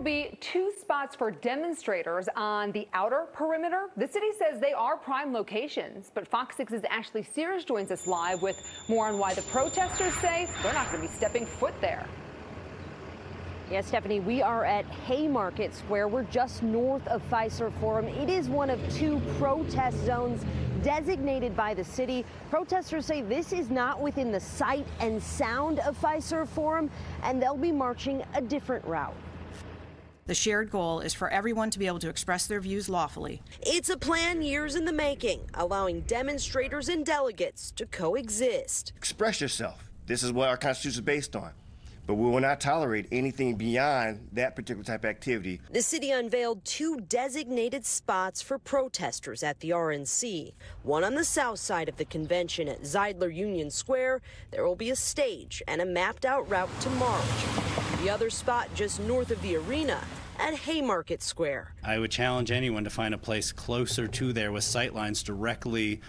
Be two spots for demonstrators on the outer perimeter. The city says they are prime locations, but Fox 6's Ashley Sears joins us live with more on why the protesters say they're not going to be stepping foot there. Yes, Stephanie, we are at Haymarket Square. We're just north of Fiserv Forum. It is one of two protest zones designated by the city. Protesters say this is not within the sight and sound of Fiserv Forum, and they'll be marching a different route. The shared goal is for everyone to be able to express their views lawfully. It's a plan years in the making, allowing demonstrators and delegates to coexist. Express yourself. This is what our Constitution is based on. But we will not tolerate anything beyond that particular type of activity. The city unveiled two designated spots for protesters at the RNC. One on the south side of the convention at Zeidler Union Square. There will be a stage and a mapped out route to march. The other spot just north of the arena at Haymarket Square. I would challenge anyone to find a place closer to there with sightlines directly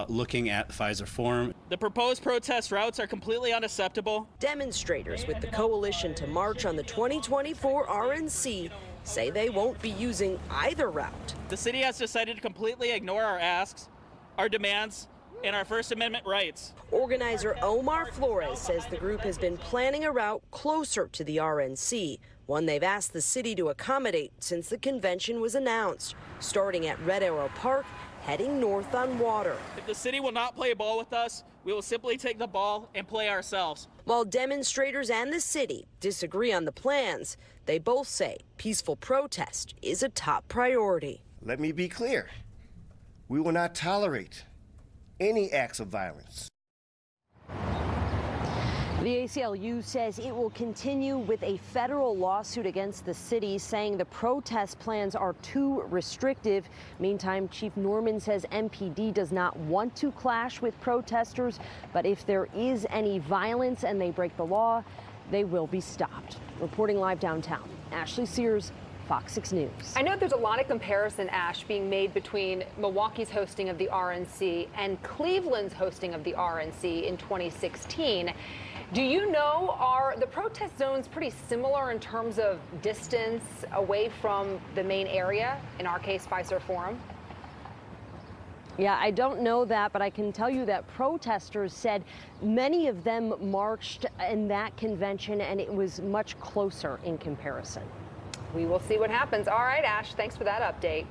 looking at Fiserv Forum. The proposed protest routes are completely unacceptable. Demonstrators with the coalition to march on the 2024 RNC say they won't be using either route. The city has decided to completely ignore our asks, our demands, and our First Amendment rights. Organizer Omar Flores says the group has been planning a route closer to the RNC, one they've asked the city to accommodate since the convention was announced, starting at Red Arrow Park, heading north on Water. If the city will not play ball with us, we will simply take the ball and play ourselves. While demonstrators and the city disagree on the plans, they both say peaceful protest is a top priority. Let me be clear. We will not tolerate any acts of violence. The ACLU says it will continue with a federal lawsuit against the city, saying the protest plans are too restrictive. Meantime, Chief Norman says MPD does not want to clash with protesters, but if there is any violence and they break the law, they will be stopped. Reporting live downtown, Ashley Sears, Fox 6 News. I know there's a lot of comparison, Ash, being made between Milwaukee's hosting of the RNC and Cleveland's hosting of the RNC in 2016. Do you know, are the protest zones pretty similar in terms of distance away from the main area, in our case, Fiserv Forum? Yeah, I don't know that, but I can tell you that protesters said many of them marched in that convention and it was much closer in comparison. We will see what happens. All right, Ash, thanks for that update.